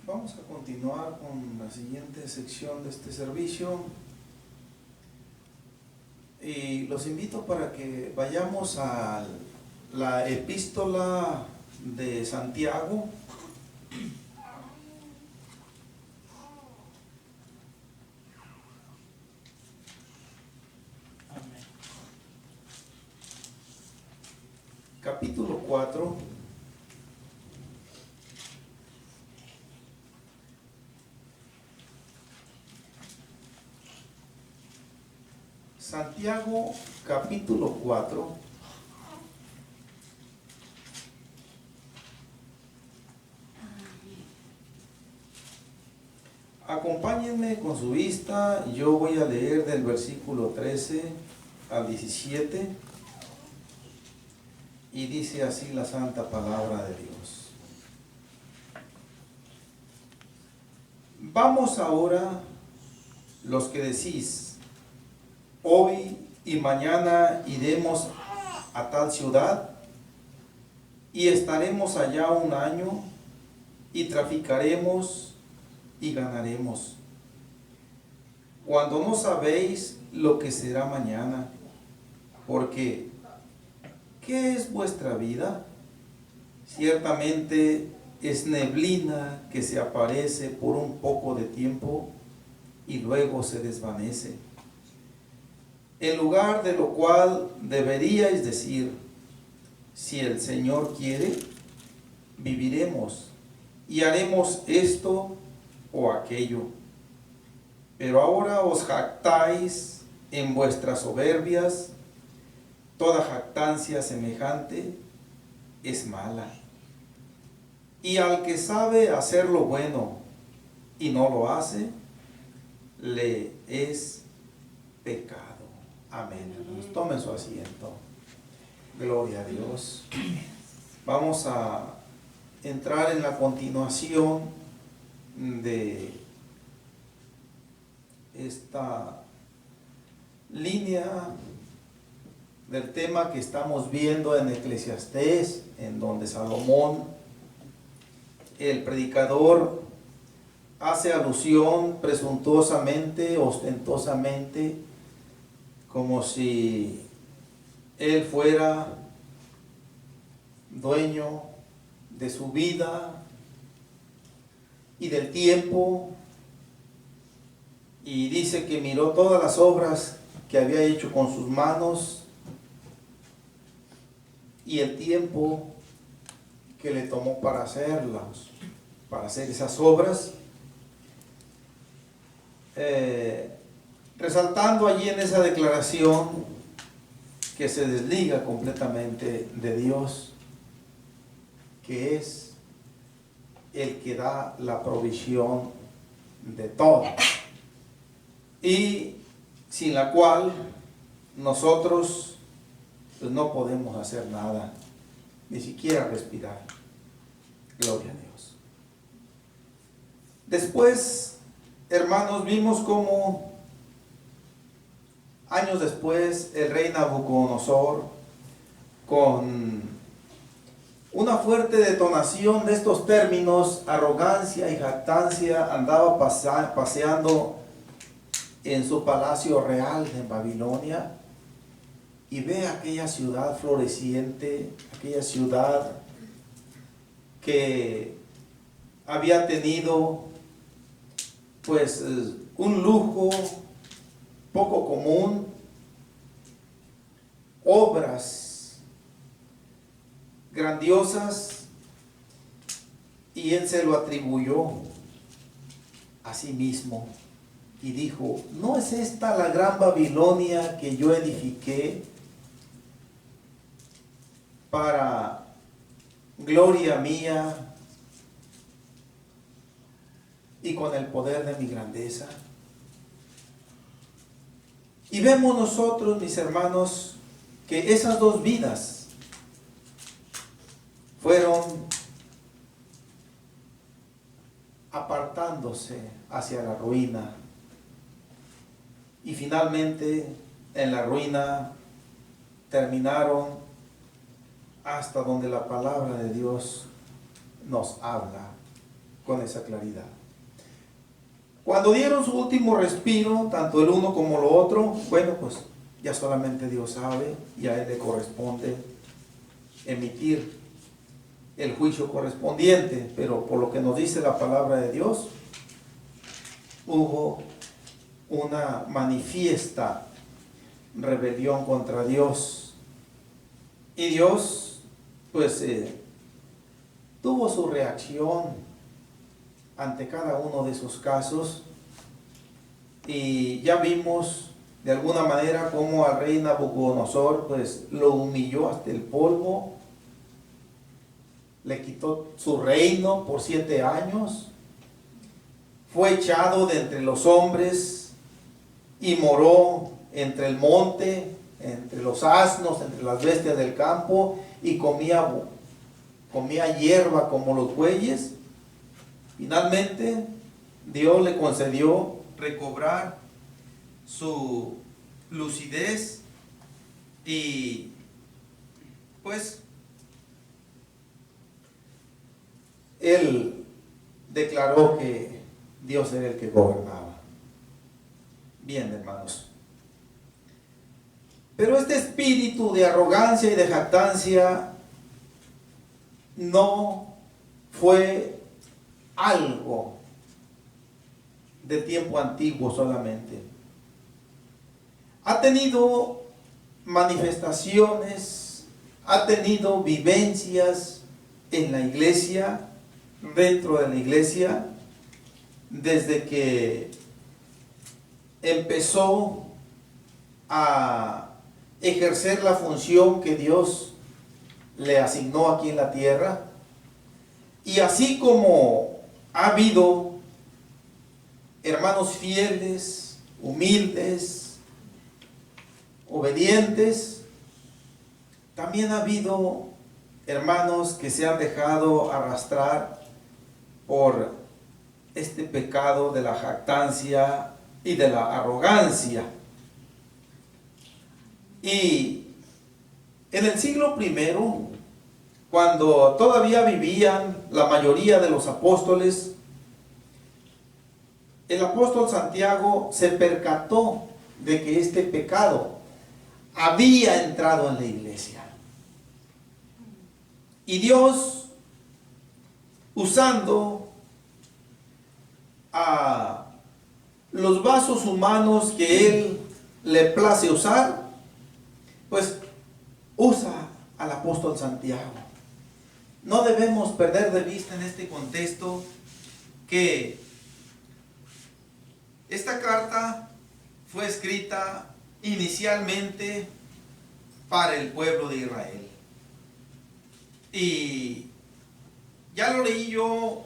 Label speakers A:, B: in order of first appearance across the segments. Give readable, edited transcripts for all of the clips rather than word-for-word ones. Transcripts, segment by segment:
A: Vamos a continuar con la siguiente sección de este servicio y los invito para que vayamos a la epístola de Santiago. Capítulo 4. Santiago capítulo 4. Acompáñenme con su vista, yo voy a leer del versículo 13 al 17 y dice así la santa palabra de Dios. Vamos ahora los que decís, hoy y mañana iremos a tal ciudad y estaremos allá un año y traficaremos y ganaremos, cuando no sabéis lo que será mañana, porque ¿qué es vuestra vida? Ciertamente es neblina que se aparece por un poco de tiempo y luego se desvanece. En lugar de lo cual deberíais decir, si el Señor quiere, viviremos y haremos esto o aquello. Pero ahora os jactáis en vuestras soberbias. Toda jactancia semejante es mala. Y al que sabe hacer lo bueno y no lo hace, le es pecado. Amén. Hermanos, tomen su asiento. Gloria a Dios. Vamos a entrar en la continuación de esta línea del tema que estamos viendo en Eclesiastés, en donde Salomón, el predicador, hace alusión presuntuosamente, ostentosamente, como si él fuera dueño de su vida y del tiempo, y dice que miró todas las obras que había hecho con sus manos y el tiempo que le tomó para hacerlas, para hacer esas obras, resaltando allí en esa declaración que se desliga completamente de Dios, que es el que da la provisión de todo, y sin la cual nosotros pues no podemos hacer nada, ni siquiera respirar. Gloria a Dios. Después, hermanos, vimos cómo años después el rey Nabucodonosor, con una fuerte detonación de estos términos, arrogancia y jactancia, andaba paseando en su palacio real en Babilonia y ve aquella ciudad floreciente, aquella ciudad que había tenido pues un lujo poco común, obras grandiosas, y él se lo atribuyó a sí mismo y dijo, ¿no es esta la gran Babilonia que yo edifiqué para gloria mía y con el poder de mi grandeza? Y vemos nosotros, mis hermanos, que esas dos vidas fueron apartándose hacia la ruina, y finalmente en la ruina terminaron hasta donde la palabra de Dios nos habla, con esa claridad. Cuando dieron su último respiro, tanto el uno como lo otro, bueno, pues ya solamente Dios sabe y a Él le corresponde emitir el juicio correspondiente, pero por lo que nos dice la palabra de Dios, hubo una manifiesta rebelión contra Dios, y Dios pues tuvo su reacción ante cada uno de esos casos, y ya vimos de alguna manera cómo al rey Nabucodonosor pues lo humilló hasta el polvo, le quitó su reino por 7 años, fue echado de entre los hombres y moró entre el monte, entre los asnos, entre las bestias del campo, y comía hierba como los bueyes. Finalmente Dios le concedió recobrar su lucidez y pues él declaró que Dios era el que gobernaba. Bien, hermanos. Pero este espíritu de arrogancia y de jactancia no fue algo de tiempo antiguo solamente. Ha tenido manifestaciones, ha tenido vivencias en la iglesia, dentro de la iglesia, desde que empezó a ejercer la función que Dios le asignó aquí en la tierra. Y así como ha habido hermanos fieles, humildes, obedientes, también ha habido hermanos que se han dejado arrastrar por este pecado de la jactancia y de la arrogancia. Y en el siglo I, cuando todavía vivían la mayoría de los apóstoles, el apóstol Santiago se percató de que este pecado había entrado en la iglesia. Y Dios, usando a los vasos humanos que Él le place usar, pues usa al apóstol Santiago. No debemos perder de vista en este contexto que esta carta fue escrita inicialmente para el pueblo de Israel. Y ya lo leí yo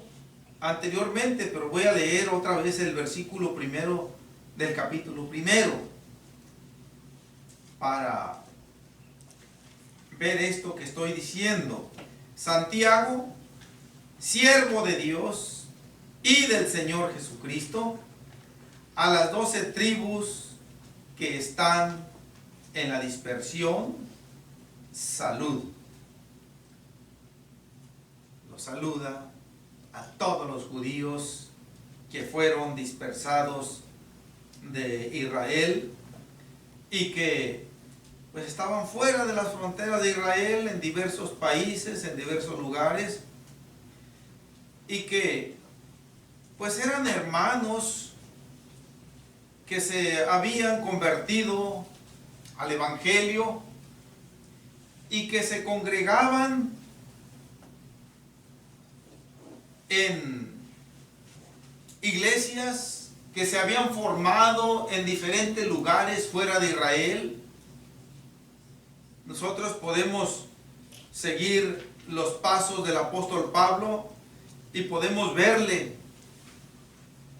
A: anteriormente, pero voy a leer otra vez el versículo 1 del capítulo 1 para ver esto que estoy diciendo. Santiago, siervo de Dios y del Señor Jesucristo, a las 12 tribus que están en la dispersión, salud. Los saluda a todos los judíos que fueron dispersados de Israel y que pues estaban fuera de las fronteras de Israel, en diversos países, en diversos lugares, y que pues eran hermanos que se habían convertido al Evangelio y que se congregaban en iglesias que se habían formado en diferentes lugares fuera de Israel. Nosotros podemos seguir los pasos del apóstol Pablo y podemos verle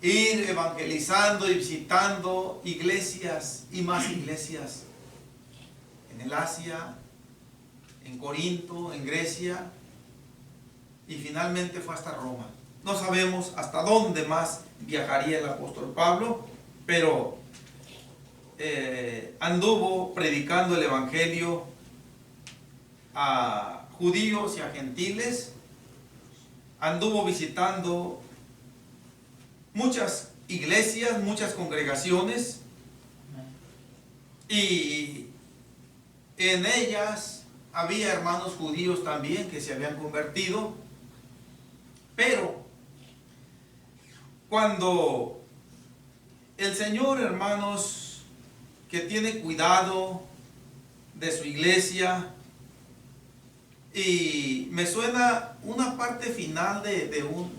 A: ir evangelizando y visitando iglesias y más iglesias en el Asia, en Corinto, en Grecia, y finalmente fue hasta Roma. No sabemos hasta dónde más viajaría el apóstol Pablo, pero anduvo predicando el evangelio a judíos y a gentiles, anduvo visitando muchas iglesias, muchas congregaciones, y en ellas había hermanos judíos también que se habían convertido, pero cuando el Señor, hermanos, que tiene cuidado de su iglesia, y me suena una parte final de una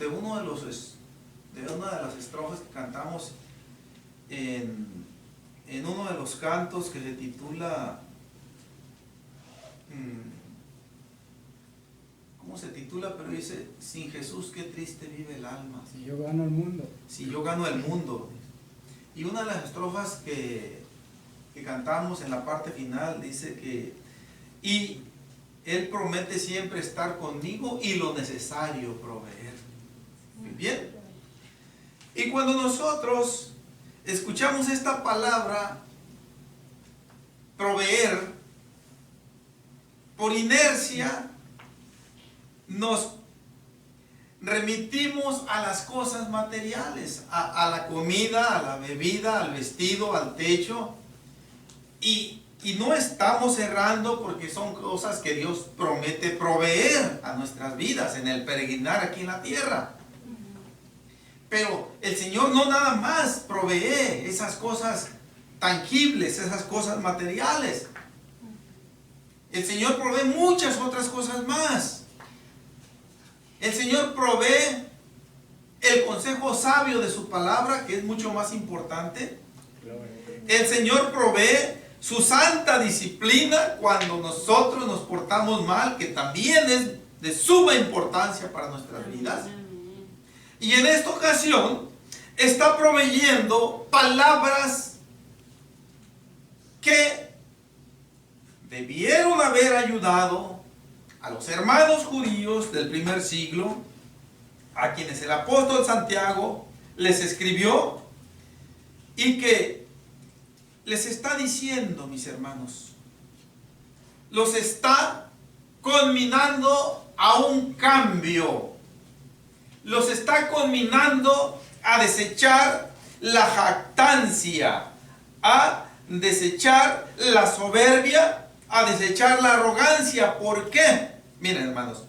A: de las estrofas que cantamos en uno de los cantos que se titula, ¿cómo se titula? Pero dice: sin Jesús qué triste vive el alma.
B: Si yo gano el mundo.
A: Si yo gano el mundo. Y una de las estrofas que cantamos en la parte final dice que: y Él promete siempre estar conmigo y lo necesario proveer. Muy bien. Y cuando nosotros escuchamos esta palabra, proveer, por inercia nos remitimos a las cosas materiales, a la comida, a la bebida, al vestido, al techo, y no estamos errando, porque son cosas que Dios promete proveer a nuestras vidas en el peregrinar aquí en la tierra. Pero el Señor no nada más provee esas cosas tangibles, esas cosas materiales. El Señor provee muchas otras cosas más. El Señor provee el consejo sabio de su palabra, que es mucho más importante. El Señor provee su santa disciplina cuando nosotros nos portamos mal, que también es de suma importancia para nuestras vidas. Y en esta ocasión está proveyendo palabras que debieron haber ayudado a los hermanos judíos del primer siglo, a quienes el apóstol Santiago les escribió, y que les está diciendo, mis hermanos, los está conminando a un cambio, los está conminando a desechar la jactancia, a desechar la soberbia, a desechar la arrogancia. ¿Por qué? Miren, hermanos,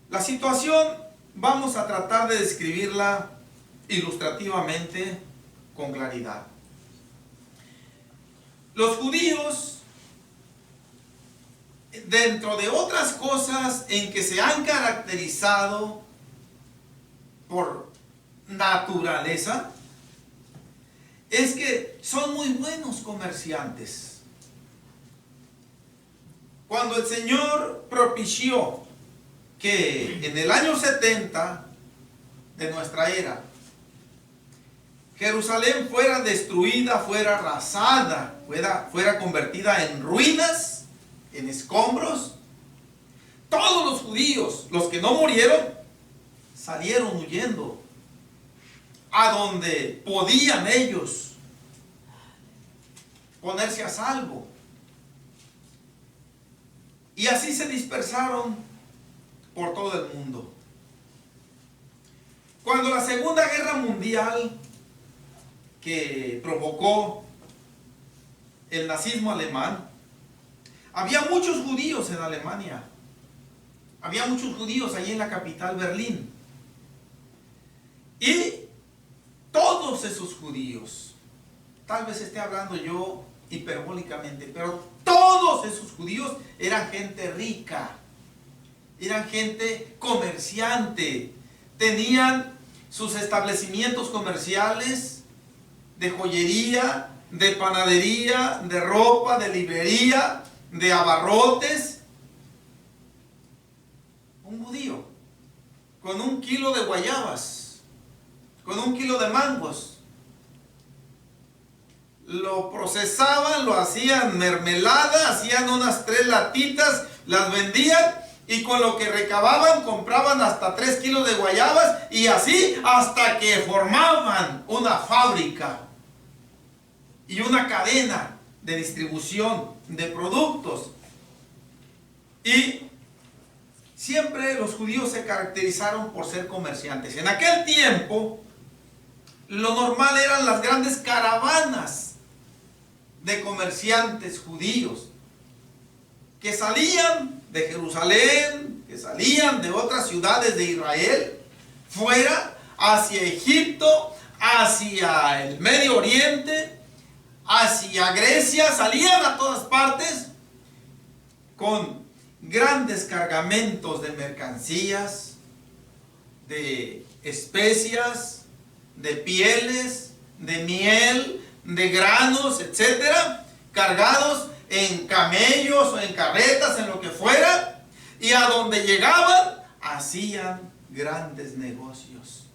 A: la situación vamos a tratar de describirla ilustrativamente con claridad. Los judíos, dentro de otras cosas en que se han caracterizado por naturaleza, es que son muy buenos comerciantes. Cuando el Señor propició que en el año 70 de nuestra era Jerusalén fuera destruida, fuera arrasada, fuera convertida en ruinas, en escombros, todos los judíos, los que no murieron, salieron huyendo a donde podían ellos ponerse a salvo. Y así se dispersaron por todo el mundo. Cuando la Segunda Guerra Mundial, que provocó el nazismo alemán, había muchos judíos en Alemania. Había muchos judíos allí en la capital, Berlín. Y todos esos judíos, tal vez esté hablando yo hiperbólicamente, pero todos esos judíos eran gente rica, eran gente comerciante, tenían sus establecimientos comerciales de joyería, de panadería, de ropa, de librería, de abarrotes. Un judío con 1 kilo de guayabas, con 1 kilo de mangos, lo procesaban, lo hacían mermelada, hacían unas 3 latitas, las vendían, y con lo que recababan compraban hasta 3 kilos de guayabas, y así hasta que formaban una fábrica y una cadena de distribución de productos. Y siempre los judíos se caracterizaron por ser comerciantes. En aquel tiempo lo normal eran las grandes caravanas de comerciantes judíos que salían de Jerusalén, que salían de otras ciudades de Israel, fuera hacia Egipto, hacia el Medio Oriente, hacia Grecia, salían a todas partes con grandes cargamentos de mercancías, de especias, de pieles, de miel, de granos, etcétera, cargados en camellos o en carretas, en lo que fuera, y a donde llegaban hacían grandes negocios.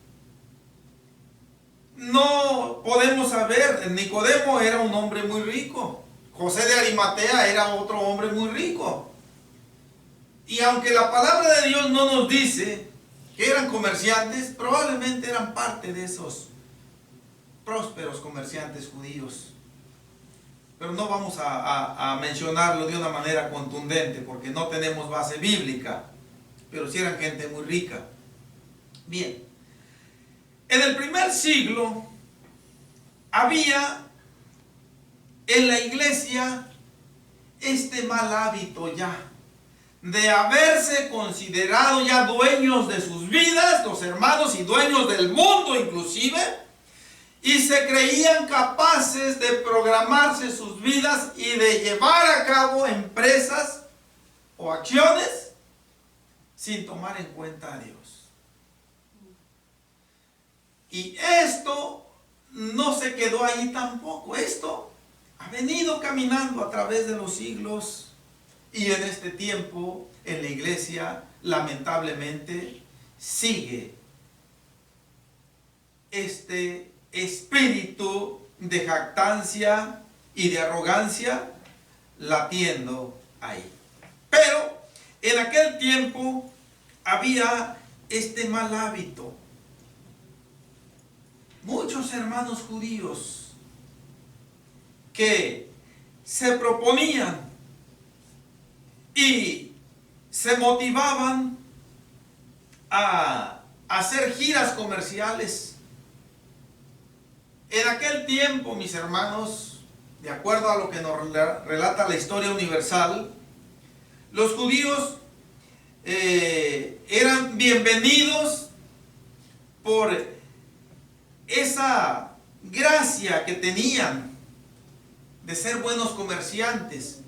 A: No podemos saber, Nicodemo era un hombre muy rico, José de Arimatea era otro hombre muy rico, y aunque la palabra de Dios no nos dice que eran comerciantes, probablemente eran parte de esos prósperos comerciantes judíos. Pero no vamos a mencionarlo de una manera contundente porque no tenemos base bíblica, pero sí eran gente muy rica. Bien, en el primer siglo había en la iglesia este mal hábito ya de haberse considerado ya dueños de sus vidas, los hermanos, y dueños del mundo inclusive, y se creían capaces de programarse sus vidas y de llevar a cabo empresas o acciones sin tomar en cuenta a Dios. Y esto no se quedó ahí tampoco. Esto ha venido caminando a través de los siglos. Y en este tiempo, en la iglesia, lamentablemente, sigue este espíritu de jactancia y de arrogancia latiendo ahí. Pero en aquel tiempo había este mal hábito. Muchos hermanos judíos que se proponían y se motivaban a hacer giras comerciales. En aquel tiempo, mis hermanos, de acuerdo a lo que nos relata la historia universal, los judíos eran bienvenidos por esa gracia que tenían de ser buenos comerciantes,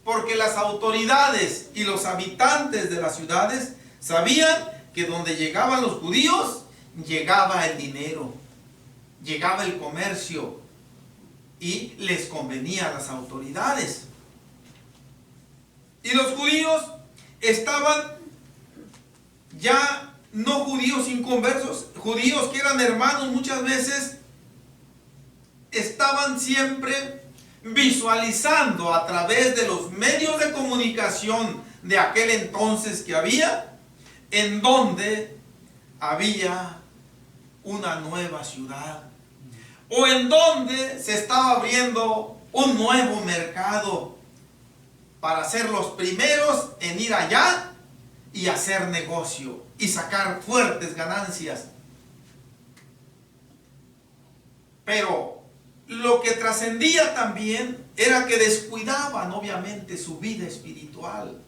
A: porque las autoridades y los habitantes de las ciudades sabían que donde llegaban los judíos, llegaba el dinero, llegaba el comercio, y les convenía a las autoridades. Y los judíos estaban ya no judíos inconversos, judíos que eran hermanos muchas veces, estaban siempre visualizando a través de los medios de comunicación de aquel entonces que había, en donde había una nueva ciudad, o en donde se estaba abriendo un nuevo mercado para ser los primeros en ir allá y hacer negocio y sacar fuertes ganancias. Pero lo que trascendía también era que descuidaban obviamente su vida espiritual.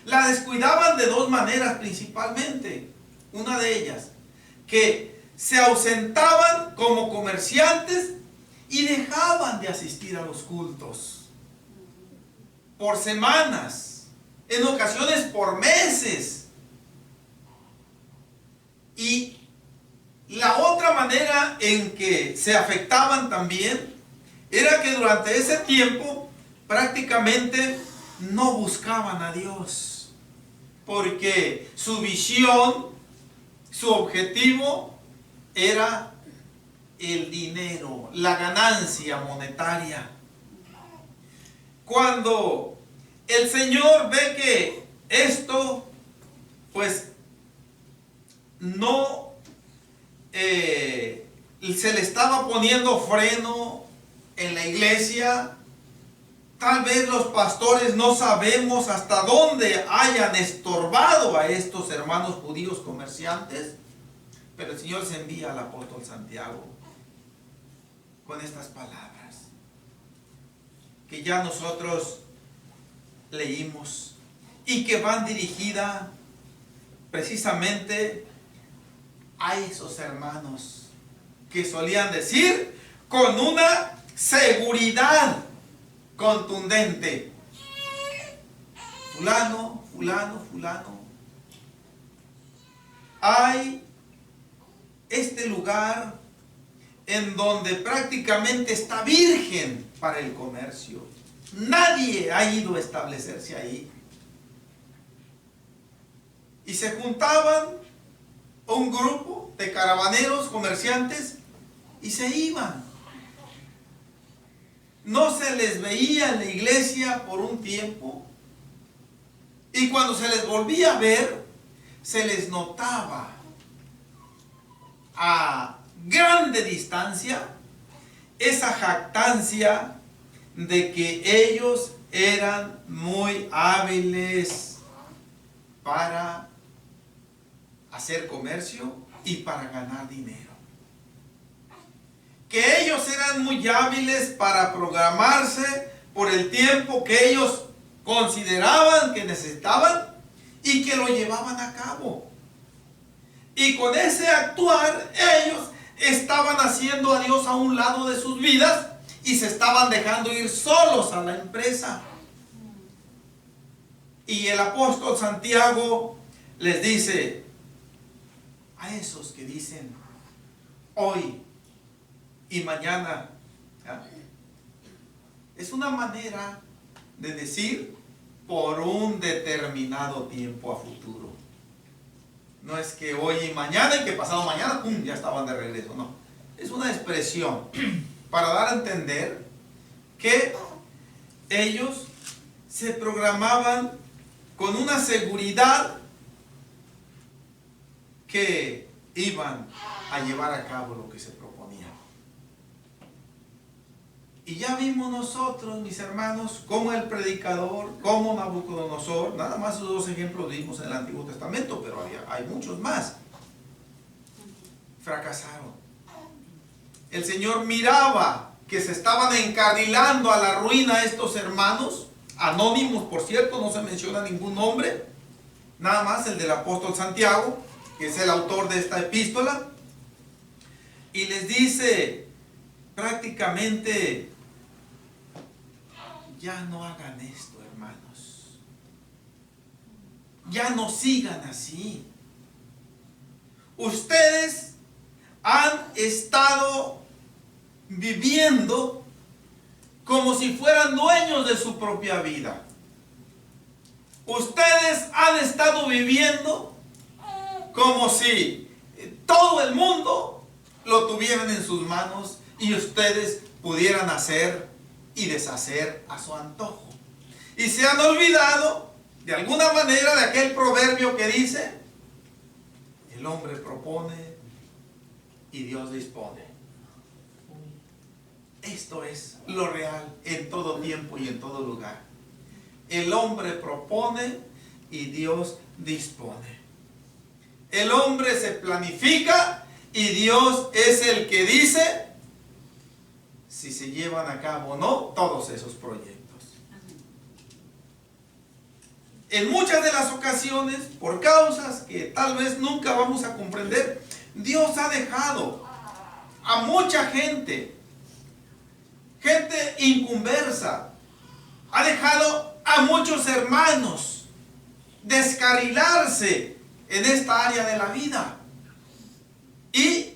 A: La descuidaban de dos maneras principalmente. Una de ellas, que se ausentaban como comerciantes y dejaban de asistir a los cultos por semanas, en ocasiones por meses. Y la otra manera en que se afectaban también era que durante ese tiempo prácticamente no buscaban a Dios, porque su visión, su objetivo era el dinero, la ganancia monetaria. Cuando el Señor ve que esto pues no se le estaba poniendo freno en la iglesia, tal vez los pastores no sabemos hasta dónde hayan estorbado a estos hermanos judíos comerciantes, Pero el Señor se envía al apóstol Santiago con estas palabras que ya nosotros leímos y que van dirigidas precisamente a esos hermanos que solían decir con una seguridad contundente: fulano, fulano, fulano, hay este lugar en donde prácticamente está virgen para el comercio. Nadie ha ido a establecerse ahí. Y se juntaban un grupo de caravaneros, comerciantes, y se iban. No se les veía en la iglesia por un tiempo, y cuando se les volvía a ver, se les notaba a grande distancia esa jactancia de que ellos eran muy hábiles para hacer comercio y para ganar dinero. Que ellos eran muy hábiles para programarse por el tiempo que ellos consideraban que necesitaban y que lo llevaban a cabo. Y con ese actuar ellos estaban haciendo a Dios a un lado de sus vidas y se estaban dejando ir solos a la empresa. Y el apóstol Santiago les dice a esos que dicen hoy y mañana, ¿ya? Es una manera de decir por un determinado tiempo a futuro. No es que hoy y mañana y que pasado mañana, ¡pum!, ya estaban de regreso. No, es una expresión para dar a entender que ellos se programaban con una seguridad que iban a llevar a cabo lo que se proponían. Y ya vimos nosotros, mis hermanos, cómo el predicador, como Nabucodonosor, nada más esos dos ejemplos vimos en el Antiguo Testamento, pero hay muchos más, fracasaron. El Señor miraba que se estaban encarrilando a la ruina estos hermanos, anónimos por cierto, no se menciona ningún nombre, nada más el del apóstol Santiago, que es el autor de esta epístola, y les dice prácticamente: ya no hagan esto, hermanos, ya no sigan así. Ustedes han estado viviendo como si fueran dueños de su propia vida. Ustedes han estado viviendo como si todo el mundo lo tuvieran en sus manos y ustedes pudieran hacer y deshacer a su antojo. Y se han olvidado de alguna manera de aquel proverbio que dice: el hombre propone y Dios dispone. Esto es lo real en todo tiempo y en todo lugar. El hombre propone y Dios dispone. El hombre se planifica y Dios es el que dice si se llevan a cabo o no todos esos proyectos. En muchas de las ocasiones, por causas que tal vez nunca vamos a comprender, Dios ha dejado a mucha gente inconversa, ha dejado a muchos hermanos descarrilarse en esta área de la vida y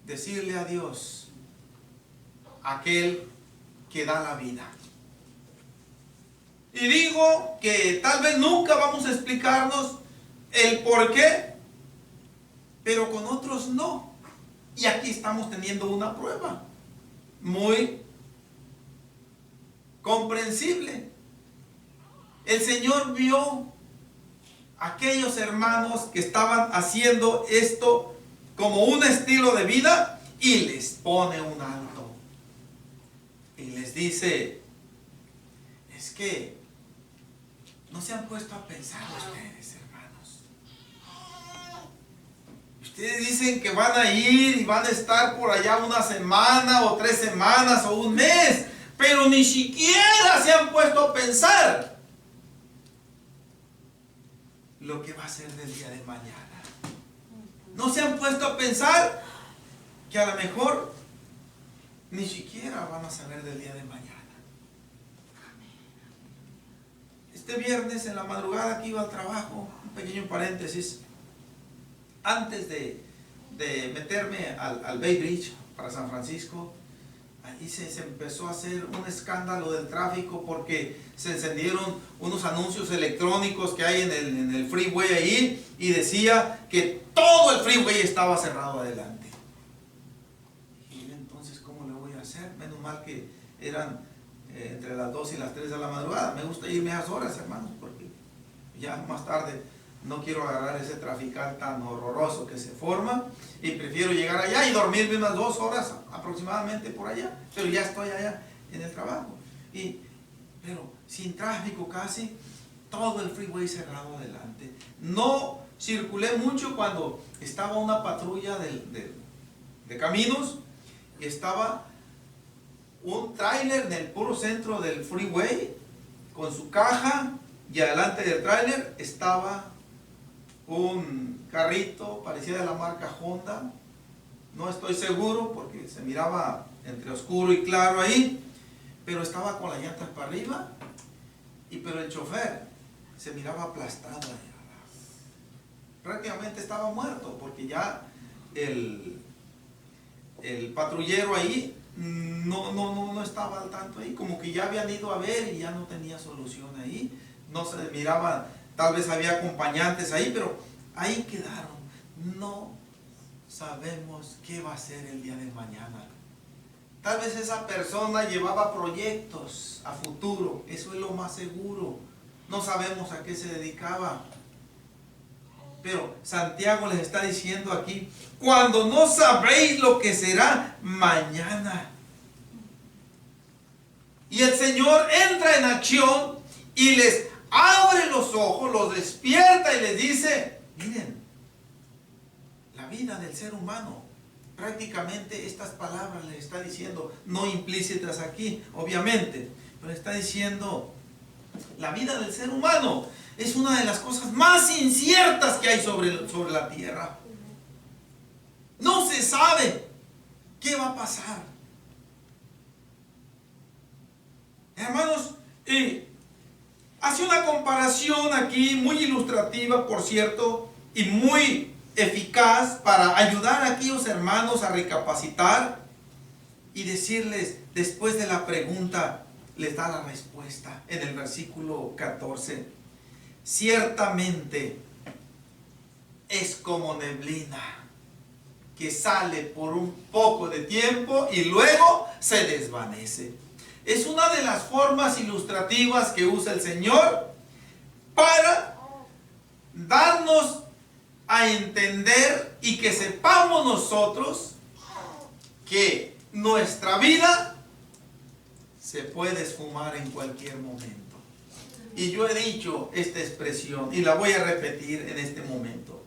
A: decirle a Dios, aquel que da la vida. Y digo que tal vez nunca vamos a explicarnos el por qué, pero con otros no. Y aquí estamos teniendo una prueba muy comprensible. El Señor vio a aquellos hermanos que estaban haciendo esto como un estilo de vida y les pone un alto. Y les dice: es que no se han puesto a pensar ustedes, hermanos. Ustedes dicen que van a ir y van a estar por allá una semana o 3 semanas o un mes, pero ni siquiera se han puesto a pensar lo que va a ser del día de mañana. No se han puesto a pensar que a lo mejor ni siquiera van a saber del día de mañana. Este viernes en la madrugada que iba al trabajo, un pequeño paréntesis, antes de meterme al Bay Bridge para San Francisco, ahí se empezó a hacer un escándalo del tráfico porque se encendieron unos anuncios electrónicos que hay en el freeway ahí, y decía que todo el freeway estaba cerrado adelante. Y entonces, ¿cómo le voy a hacer? Menos mal que eran entre las 2 y las 3 de la madrugada. Me gusta irme a esas horas, hermanos, porque ya más tarde no quiero agarrar ese trafical tan horroroso que se forma, y prefiero llegar allá y dormirme unas 2 horas aproximadamente por allá, pero ya estoy allá en el trabajo. Pero sin tráfico casi, todo el freeway cerrado adelante. No circulé mucho cuando estaba una patrulla de caminos, y estaba un tráiler en el puro centro del freeway con su caja, y adelante del tráiler estaba un carrito, parecía de la marca Honda, no estoy seguro porque se miraba entre oscuro y claro ahí, pero estaba con las llantas para arriba, pero el chofer se miraba aplastado allá. Prácticamente estaba muerto, porque ya el patrullero ahí no estaba al tanto ahí, como que ya habían ido a ver y ya no tenía solución ahí, no se miraba. Tal vez había acompañantes ahí, pero ahí quedaron. No sabemos qué va a ser el día de mañana. Tal vez esa persona llevaba proyectos a futuro, eso es lo más seguro. No sabemos a qué se dedicaba. Pero Santiago les está diciendo aquí: cuando no sabréis lo que será mañana. Y el Señor entra en acción y les abre los ojos, los despierta y les dice: miren, la vida del ser humano, prácticamente estas palabras les está diciendo, no implícitas aquí, obviamente, pero está diciendo, la vida del ser humano es una de las cosas más inciertas que hay sobre la tierra. No se sabe qué va a pasar. Hermanos, hace una comparación aquí muy ilustrativa, por cierto, y muy eficaz para ayudar a aquellos hermanos a recapacitar y decirles, después de la pregunta, les da la respuesta en el versículo 14. Ciertamente es como neblina que sale por un poco de tiempo y luego se desvanece. Es una de las formas ilustrativas que usa el Señor para darnos a entender y que sepamos nosotros que nuestra vida se puede esfumar en cualquier momento. Y yo he dicho esta expresión y la voy a repetir en este momento.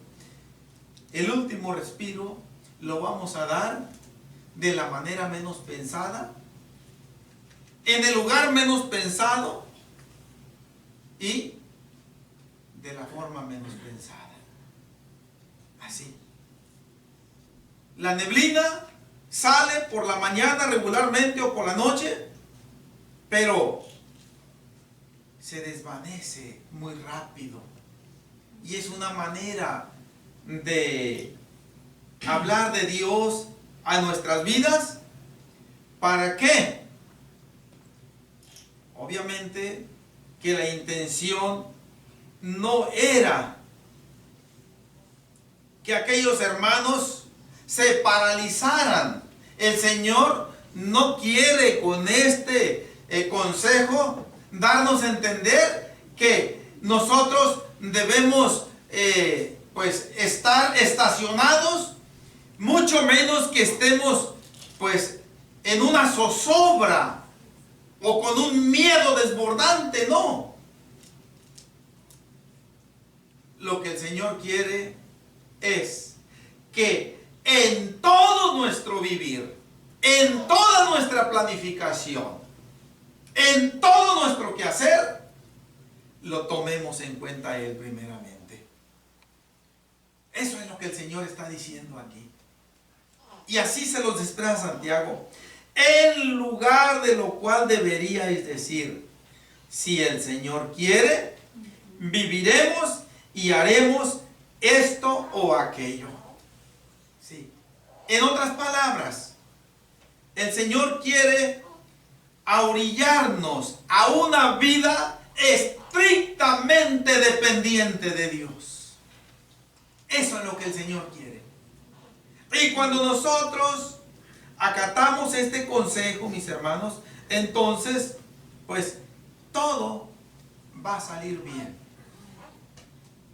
A: El último respiro lo vamos a dar de la manera menos pensada, en el lugar menos pensado y de la forma menos pensada. Así. La neblina sale por la mañana regularmente o por la noche, pero se desvanece muy rápido. Y es una manera de hablar de Dios a nuestras vidas. ¿Para qué? Obviamente que la intención no era que aquellos hermanos se paralizaran. El Señor no quiere con este consejo darnos a entender que nosotros debemos pues estar estacionados, mucho menos que estemos pues en una zozobra o con un miedo desbordante. No. Lo que el Señor quiere es que en todo nuestro vivir, en toda nuestra planificación, en todo nuestro quehacer, lo tomemos en cuenta a Él primeramente. Eso es lo que el Señor está diciendo aquí. Y así se los expresa Santiago. En lugar de lo cual deberíais decir, si el Señor quiere, viviremos y haremos esto o aquello. Sí. En otras palabras, el Señor quiere orillarnos a una vida estrictamente dependiente de Dios. Eso es lo que el Señor quiere. Y cuando nosotros acatamos este consejo, mis hermanos, entonces, pues, todo va a salir bien.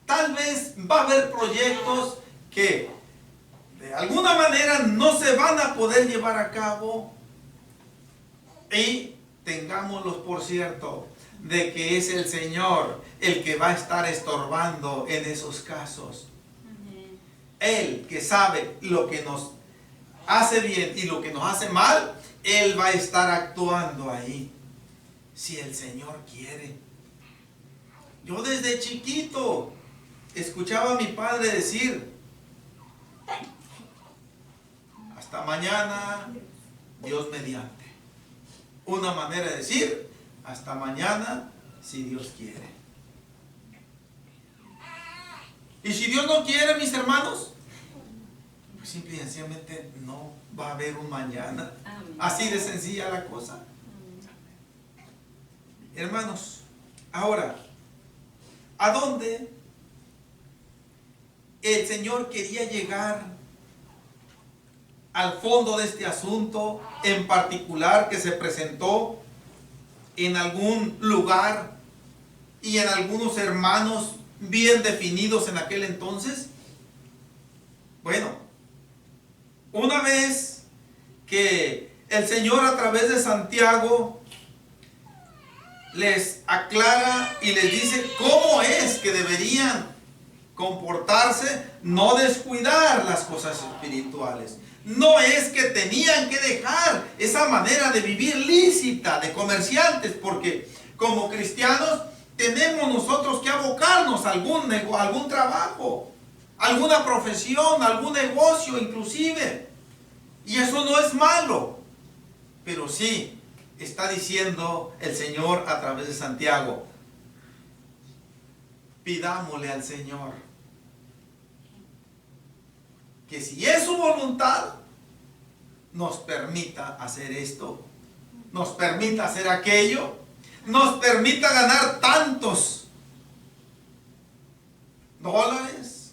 A: Tal vez va a haber proyectos que de alguna manera no se van a poder llevar a cabo, y tengámoslos por cierto de que es el Señor el que va a estar estorbando en esos casos. Él que sabe lo que nos hace bien y lo que nos hace mal, Él va a estar actuando ahí, si el Señor quiere. Yo desde chiquito escuchaba a mi padre decir, hasta mañana, Dios mediante. Una manera de decir, hasta mañana, si Dios quiere. Y si Dios no quiere, mis hermanos, pues simple y sencillamente no va a haber un mañana. Así de sencilla la cosa. Hermanos, ahora, ¿a dónde el Señor quería llegar al fondo de este asunto en particular que se presentó en algún lugar y en algunos hermanos bien definidos en aquel entonces? Bueno, una vez que el Señor a través de Santiago les aclara y les dice cómo es que deberían comportarse, no descuidar las cosas espirituales. No es que tenían que dejar esa manera de vivir lícita de comerciantes, porque como cristianos tenemos nosotros que abocarnos a algún trabajo, alguna profesión, algún negocio inclusive. Y eso no es malo, pero sí está diciendo el Señor a través de Santiago, pidámosle al Señor que si es su voluntad, nos permita hacer esto, nos permita hacer aquello, nos permita ganar tantos dólares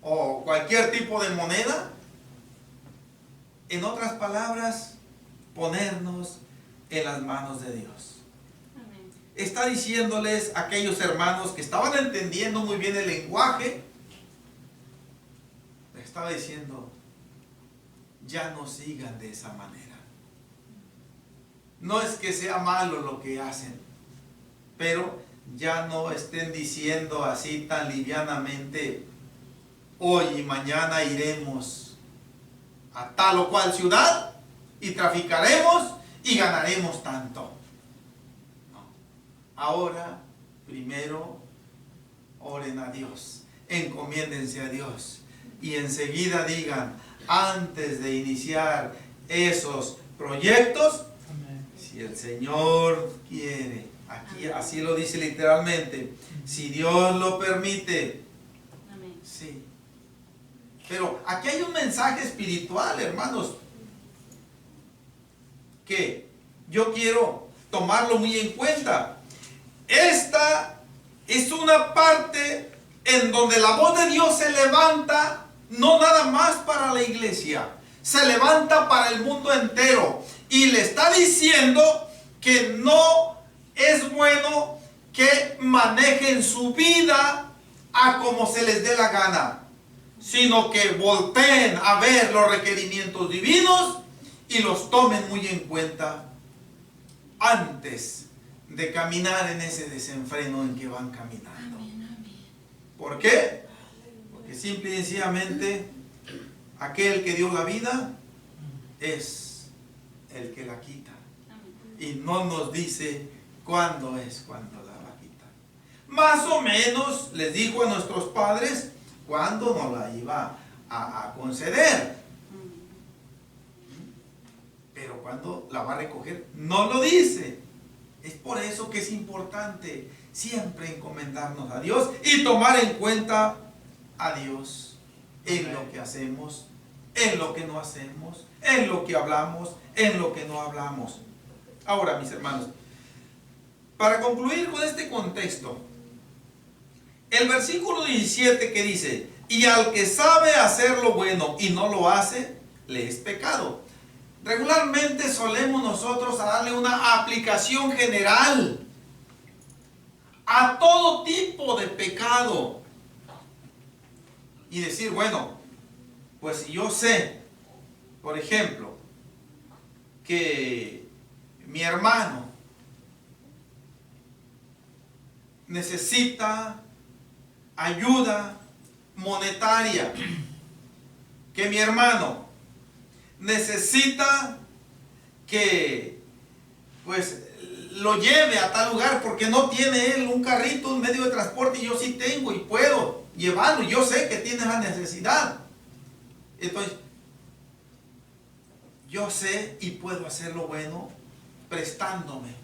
A: o cualquier tipo de moneda. En otras palabras, ponernos en las manos de Dios. Amén. Está diciéndoles a aquellos hermanos que estaban entendiendo muy bien el lenguaje, estaba diciendo, ya no sigan de esa manera. No es que sea malo lo que hacen, pero ya no estén diciendo así tan livianamente, hoy y mañana iremos a tal o cual ciudad y traficaremos y ganaremos tanto. No. Ahora, primero, oren a Dios, encomiéndense a Dios y enseguida digan, antes de iniciar esos proyectos, si el Señor quiere, aquí así lo dice literalmente, si Dios lo permite, sí. Pero aquí hay un mensaje espiritual, hermanos, que yo quiero tomarlo muy en cuenta. Esta es una parte en donde la voz de Dios se levanta, no nada más para la iglesia, se levanta para el mundo entero y le está diciendo que no es bueno que manejen su vida a como se les dé la gana, sino que volteen a ver los requerimientos divinos y los tomen muy en cuenta antes de caminar en ese desenfreno en que van caminando. ¿Por qué? Porque simple y sencillamente aquel que dio la vida es el que la quita. Y no nos dice cuándo es cuando la va a quitar. Más o menos les dijo a nuestros padres cuándo nos la iba a conceder. Pero cuándo la va a recoger, no lo dice. Es por eso que es importante siempre encomendarnos a Dios y tomar en cuenta a Dios en lo que hacemos, en lo que no hacemos, en lo que hablamos, en lo que no hablamos. Ahora, mis hermanos, para concluir con este contexto, el versículo 17 que dice, y al que sabe hacer lo bueno y no lo hace, le es pecado. Regularmente solemos nosotros a darle una aplicación general a todo tipo de pecado y decir, bueno, pues si yo sé, por ejemplo, que mi hermano necesita ayuda monetaria, que mi hermano necesita que pues lo lleve a tal lugar porque no tiene él un carrito, un medio de transporte, y yo sí tengo y puedo llevarlo, yo sé que tiene la necesidad. Entonces, yo sé y puedo hacer lo bueno prestándome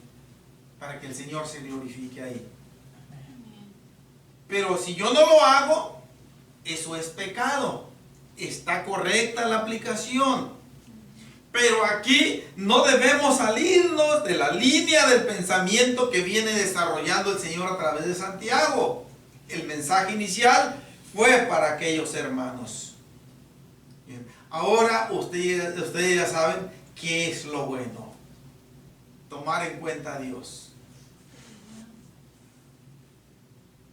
A: para que el Señor se glorifique ahí. Pero si yo no lo hago, eso es pecado. Está correcta la aplicación. Pero aquí no debemos salirnos de la línea del pensamiento que viene desarrollando el Señor a través de Santiago. El mensaje inicial fue para aquellos hermanos. Bien. Ahora ustedes ya saben qué es lo bueno. Tomar en cuenta a Dios.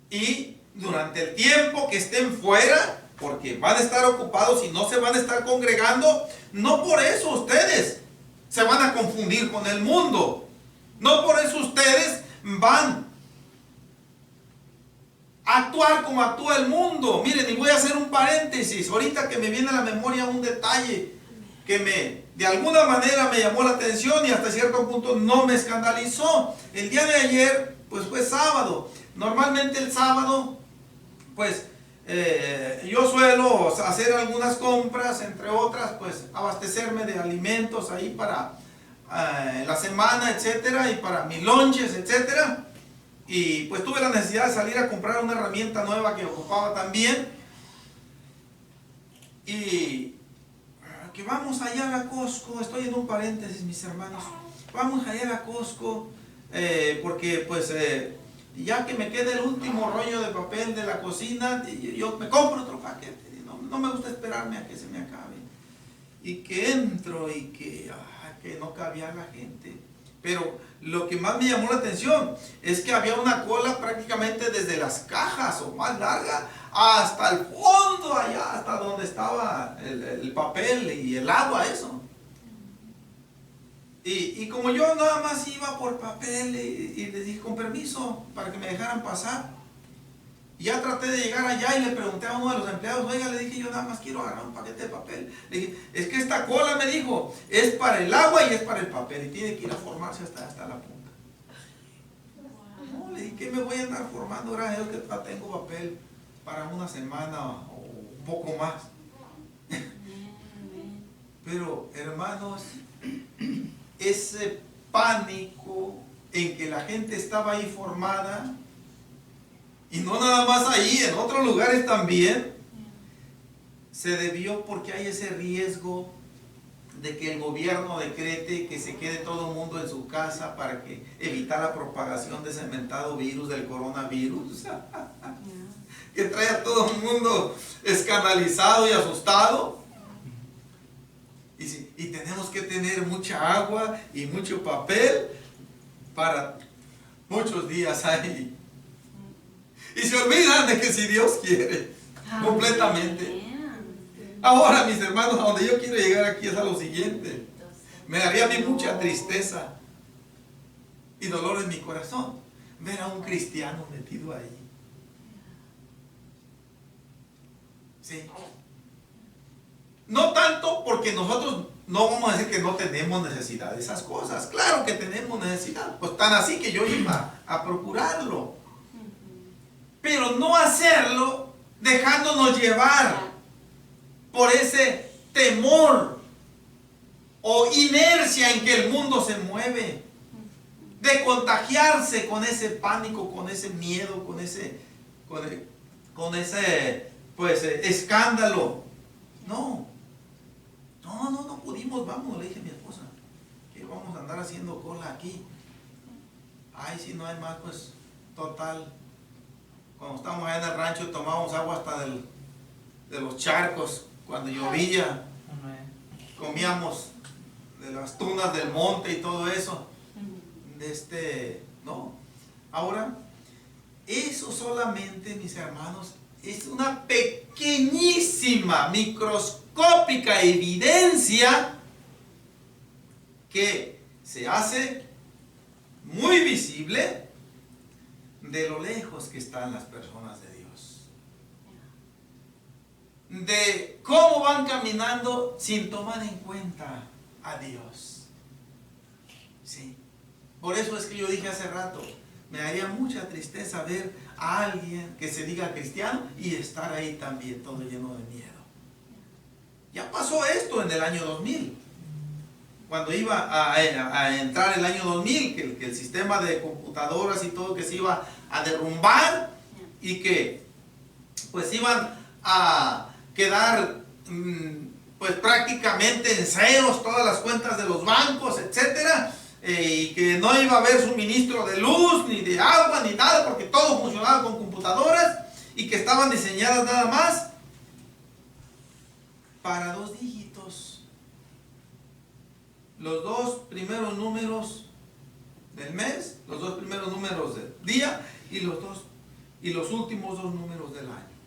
A: Y durante el tiempo que estén fuera, porque van a estar ocupados y no se van a estar congregando, no por eso ustedes se van a confundir con el mundo. No por eso ustedes van a actuar como actúa el mundo. Miren, y voy a hacer un paréntesis. Ahorita que me viene a la memoria un detalle que de alguna manera me llamó la atención y hasta cierto punto no me escandalizó. El día de ayer, pues fue sábado. Normalmente el sábado, pues yo suelo hacer algunas compras, entre otras, pues abastecerme de alimentos ahí para la semana, etcétera, y para mis lunches, etcétera. Y pues tuve la necesidad de salir a comprar una herramienta nueva que ocupaba también. Y que vamos allá a la Costco, estoy en un paréntesis, mis hermanos, vamos allá a la Costco, porque pues ya que me queda el último rollo de papel de la cocina, yo me compro otro paquete, no me gusta esperarme a que se me acabe. Y que entro y que no cabía la gente. Pero lo que más me llamó la atención es que había una cola prácticamente desde las cajas o más larga hasta el fondo allá, hasta donde estaba el papel y el agua, eso. Y como yo nada más iba por papel y les dije con permiso para que me dejaran pasar, ya traté de llegar allá y le pregunté a uno de los empleados, oiga, le dije, yo nada más quiero agarrar un paquete de papel. Le dije, es que esta cola, me dijo, es para el agua y es para el papel y tiene que ir a formarse hasta la punta. No, le dije, ¿qué me voy a andar formando ahora? Yo que tengo papel para una semana o un poco más. Pero, hermanos, ese pánico en que la gente estaba ahí formada, y no nada más ahí, en otros lugares también, se debió porque hay ese riesgo de que el gobierno decrete que se quede todo el mundo en su casa para que evitar la propagación de ese mentado virus del coronavirus, que trae a todo el mundo escandalizado y asustado. Y tenemos que tener mucha agua y mucho papel para muchos días ahí. Y se olvidan de que si Dios quiere, completamente. Ahora, mis hermanos, a donde yo quiero llegar aquí es a lo siguiente. Me daría a mí mucha tristeza y dolor en mi corazón ver a un cristiano metido ahí. Sí. No tanto porque nosotros no vamos a decir que no tenemos necesidad de esas cosas. Claro que tenemos necesidad. Pues tan así que yo iba a procurarlo. Pero no hacerlo dejándonos llevar por ese temor o inercia en que el mundo se mueve. De contagiarse con ese pánico, con ese miedo, con ese pues escándalo. No pudimos, vamos, le dije a mi esposa, que vamos a andar haciendo cola aquí. Ay, si no hay más, pues total. Cuando estábamos allá en el rancho tomábamos agua hasta de los charcos, cuando llovía, comíamos de las tunas del monte y todo eso. No. Ahora, eso solamente, mis hermanos, es una pequeñísima, microscópica evidencia que se hace muy visible de lo lejos que están las personas de Dios. De cómo van caminando sin tomar en cuenta a Dios. Sí. Por eso es que yo dije hace rato, me haría mucha tristeza ver a alguien que se diga cristiano y estar ahí también todo lleno de miedo. Ya pasó esto en el año 2000. Cuando iba a entrar el año 2000, que el sistema de computadoras y todo que se iba a derrumbar y que pues iban a quedar pues prácticamente en ceros todas las cuentas de los bancos, etcétera. Y que no iba a haber suministro de luz, ni de agua, ni nada, porque todo funcionaba con computadoras y que estaban diseñadas nada más para 2 dígitos. Los 2 primeros números del mes, los 2 primeros números del día y los últimos 2 números del año.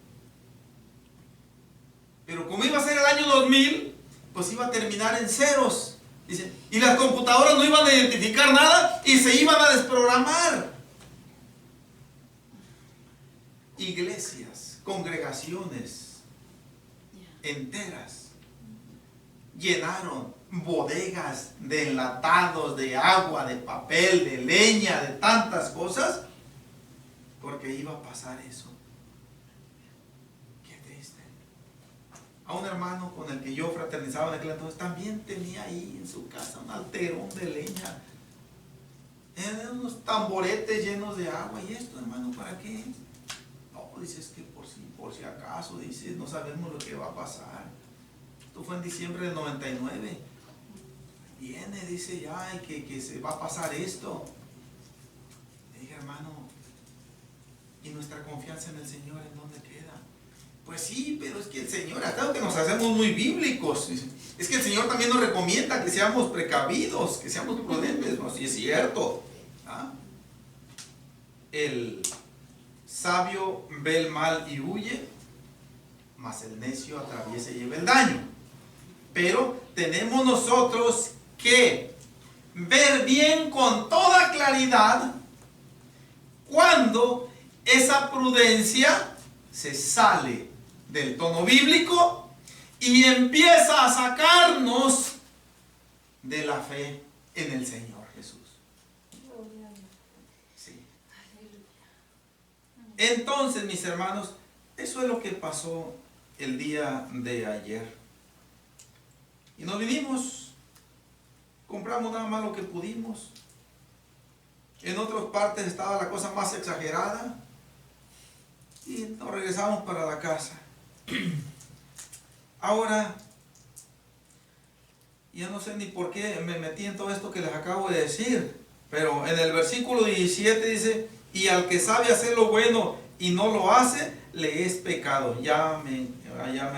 A: Pero como iba a ser el año 2000, pues iba a terminar en ceros. Dice, y las computadoras no iban a identificar nada y se iban a desprogramar. Iglesias, congregaciones enteras llenaron bodegas de enlatados, de agua, de papel, de leña, de tantas cosas, porque iba a pasar eso. A un hermano con el que yo fraternizaba en aquel entonces, también tenía ahí en su casa un alterón de leña. Eran unos tamboretes llenos de agua. ¿Y esto, hermano, para qué es? No, dice, es que por si acaso, dice, no sabemos lo que va a pasar. Esto fue en diciembre del 99. Viene, dice, ya, y que se va a pasar esto. Le dije, hermano, ¿y nuestra confianza en el Señor en dónde queda? Pues sí, pero es que el Señor, hasta que nos hacemos muy bíblicos, es que el Señor también nos recomienda que seamos precavidos, que seamos prudentes, ¿no? Sí es cierto. ¿Ah? El sabio ve el mal y huye, mas el necio atraviesa y lleva el daño. Pero tenemos nosotros que ver bien con toda claridad cuando esa prudencia se sale del tono bíblico y empieza a sacarnos de la fe en el Señor Jesús. Sí. Entonces, mis hermanos, eso es lo que pasó el día de ayer. Y nos vinimos, compramos nada más lo que pudimos. En otras partes estaba la cosa más exagerada. Y nos regresamos para la casa. Ahora, yo no sé ni por qué me metí en todo esto que les acabo de decir, pero en el versículo 17 dice, y al que sabe hacer lo bueno y no lo hace, le es pecado. Ya me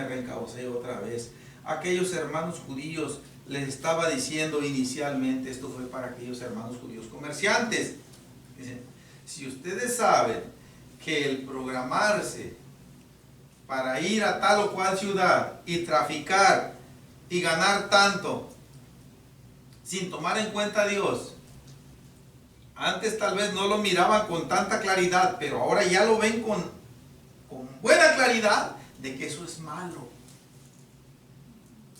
A: reencaucé otra vez. Aquellos hermanos judíos les estaba diciendo inicialmente, esto fue para aquellos hermanos judíos comerciantes. Dicen, si ustedes saben que el programarse para ir a tal o cual ciudad y traficar y ganar tanto sin tomar en cuenta a Dios, antes tal vez no lo miraban con tanta claridad, pero ahora ya lo ven con buena claridad de que eso es malo.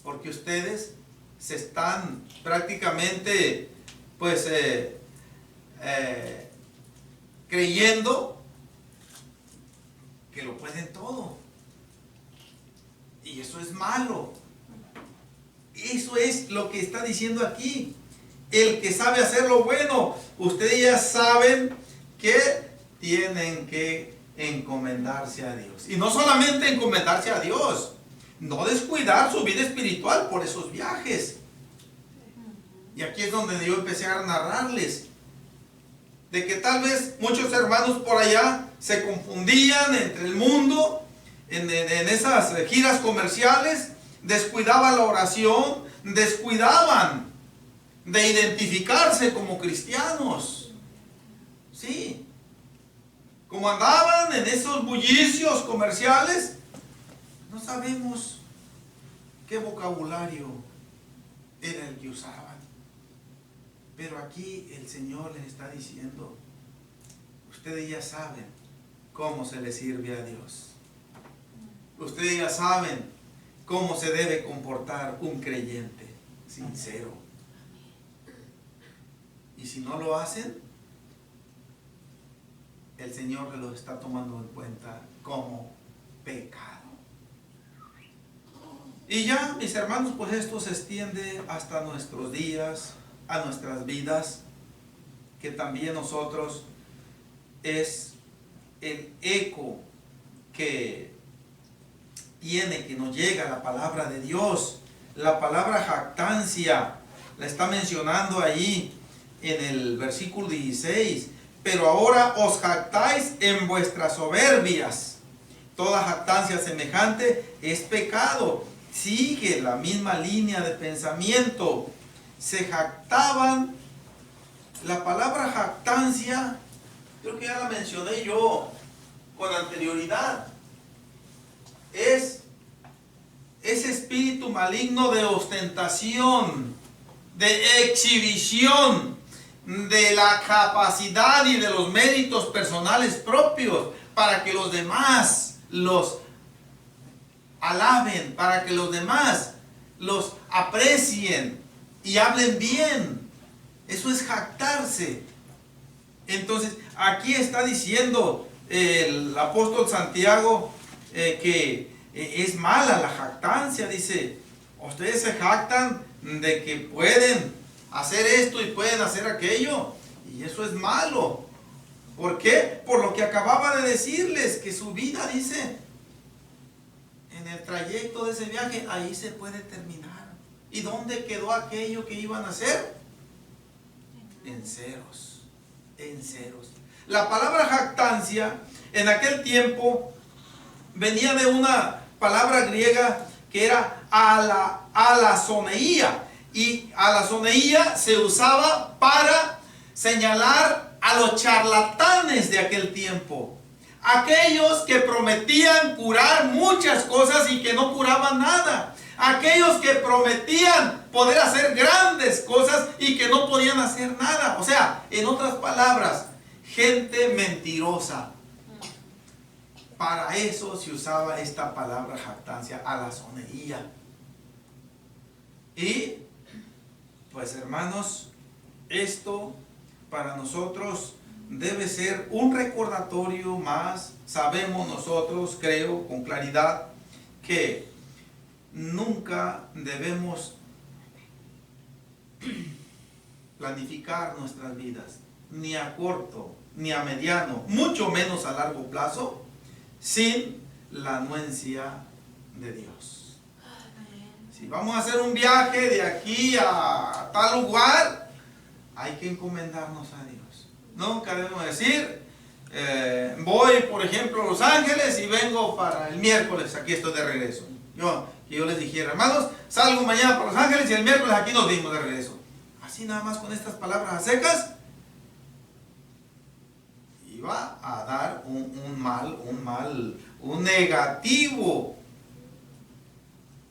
A: porque ustedes se están prácticamente pues creyendo que lo pueden todo, y eso es malo. Eso es lo que está diciendo aquí. El que sabe hacer lo bueno, ustedes ya saben que tienen que encomendarse a Dios, y no solamente encomendarse a Dios, no descuidar su vida espiritual por esos viajes. Y aquí es donde yo empecé a narrarles de que tal vez muchos hermanos por allá se confundían entre el mundo en esas giras comerciales, descuidaban la oración, descuidaban de identificarse como cristianos. Sí, como andaban en esos bullicios comerciales, no sabemos qué vocabulario era el que usaban. Pero aquí el Señor les está diciendo, ustedes ya saben cómo se les sirve a Dios. Ustedes ya saben cómo se debe comportar un creyente sincero. Y si no lo hacen, el Señor los está tomando en cuenta como pecado. Y ya, mis hermanos, pues esto se extiende hasta nuestros días, a nuestras vidas, que también nosotros es el eco que tiene, que nos llega la palabra de Dios. La palabra jactancia la está mencionando ahí en el versículo 16. Pero ahora os jactáis en vuestras soberbias. Toda jactancia semejante es pecado. Sigue la misma línea de pensamiento. Se jactaban. La palabra jactancia, creo que ya la mencioné yo con anterioridad. Es ese espíritu maligno de ostentación, de exhibición de la capacidad y de los méritos personales propios, para que los demás los alaben, para que los demás los aprecien y hablen bien. Eso es jactarse. Entonces, aquí está diciendo el apóstol Santiago que es mala la jactancia. Dice, ustedes se jactan de que pueden hacer esto y pueden hacer aquello, y eso es malo. ¿Por qué? Por lo que acababa de decirles, que su vida, dice, en el trayecto de ese viaje, ahí se puede terminar. ¿Y dónde quedó aquello que iban a hacer? En ceros, en ceros. La palabra jactancia en aquel tiempo venía de una palabra griega que era alazoneía, y alazoneía se usaba para señalar a los charlatanes de aquel tiempo, aquellos que prometían curar muchas cosas y que no curaban nada, aquellos que prometían poder hacer grandes cosas y que no podían hacer nada. O sea, en otras palabras, gente mentirosa. Para eso se usaba esta palabra jactancia, alazoneía. Y pues, hermanos, esto para nosotros debe ser un recordatorio más. Sabemos nosotros, creo con claridad, que nunca debemos planificar nuestras vidas, ni a corto, ni a mediano, mucho menos a largo plazo, sin la anuencia de Dios. Si vamos a hacer un viaje de aquí a tal lugar, hay que encomendarnos a Dios. Nunca debemos decir, voy por ejemplo a Los Ángeles y vengo para el miércoles, aquí estoy de regreso. Que yo les dijera, hermanos, salgo mañana para Los Ángeles y el miércoles aquí nos dimos de regreso. Así nada más con estas palabras secas, iba a dar un negativo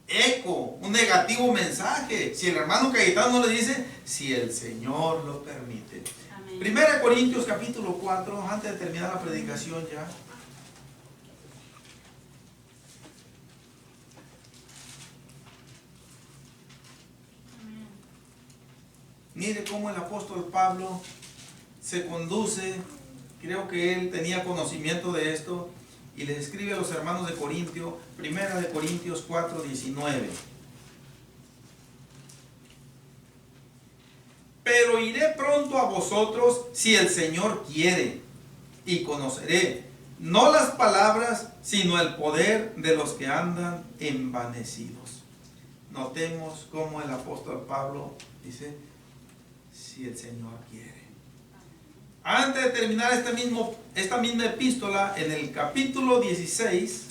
A: eco, un negativo mensaje. Si el hermano Cayetano no le dice, si el Señor lo permite. Amén. 1 Corintios capítulo 4, antes de terminar la predicación ya. Mire cómo el apóstol Pablo se conduce. Creo que él tenía conocimiento de esto y les escribe a los hermanos de Corintio, primera de Corintios 4:19. Pero iré pronto a vosotros si el Señor quiere, y conoceré no las palabras, sino el poder de los que andan envanecidos. Notemos cómo el apóstol Pablo dice, si el Señor quiere. Antes de terminar esta misma epístola, en el capítulo 16,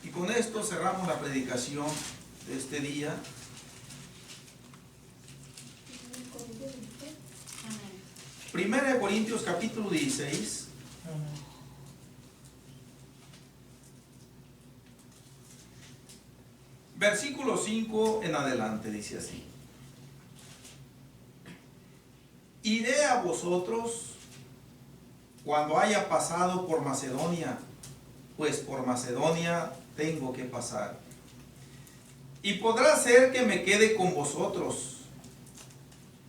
A: y con esto cerramos la predicación de este día. Primera de Corintios capítulo 16. Versículo 5 en adelante dice así: iré a vosotros cuando haya pasado por Macedonia, pues por Macedonia tengo que pasar. Y podrá ser que me quede con vosotros,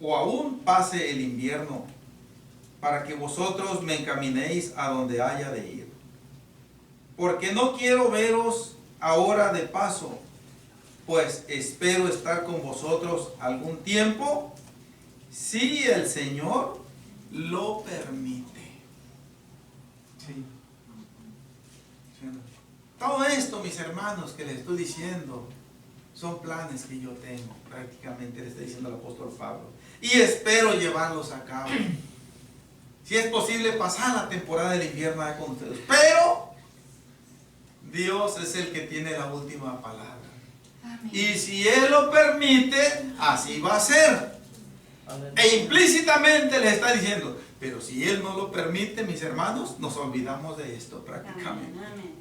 A: o aún pase el invierno, para que vosotros me encaminéis a donde haya de ir. Porque no quiero veros ahora de paso, pues espero estar con vosotros algún tiempo, si el Señor lo permite. Sí. Todo esto, mis hermanos, que les estoy diciendo, son planes que yo tengo, prácticamente le está diciendo el apóstol Pablo. Y espero llevarlos a cabo. Si es posible, pasar la temporada del invierno con ustedes. Pero Dios es el que tiene la última palabra. Amén. Y si Él lo permite, así va a ser. Amén. E implícitamente le está diciendo, pero si Él no lo permite, mis hermanos, nos olvidamos de esto prácticamente. Amén.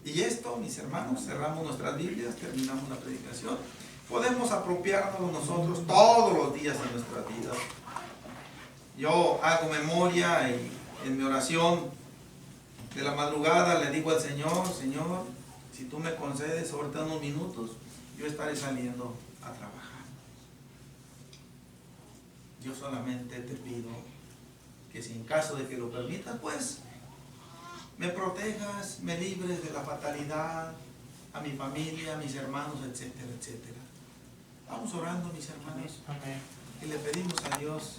A: Y esto, mis hermanos, cerramos nuestras Biblias, terminamos la predicación. Podemos apropiarnos nosotros todos los días de nuestra vida. Yo hago memoria y en mi oración de la madrugada le digo al Señor, Señor, si tú me concedes ahorita unos minutos, yo estaré saliendo a trabajar. Yo solamente te pido que si en caso de que lo permitas, pues me protejas, me libres de la fatalidad, a mi familia, a mis hermanos, etcétera, etcétera. Vamos orando, mis hermanos, y le pedimos a Dios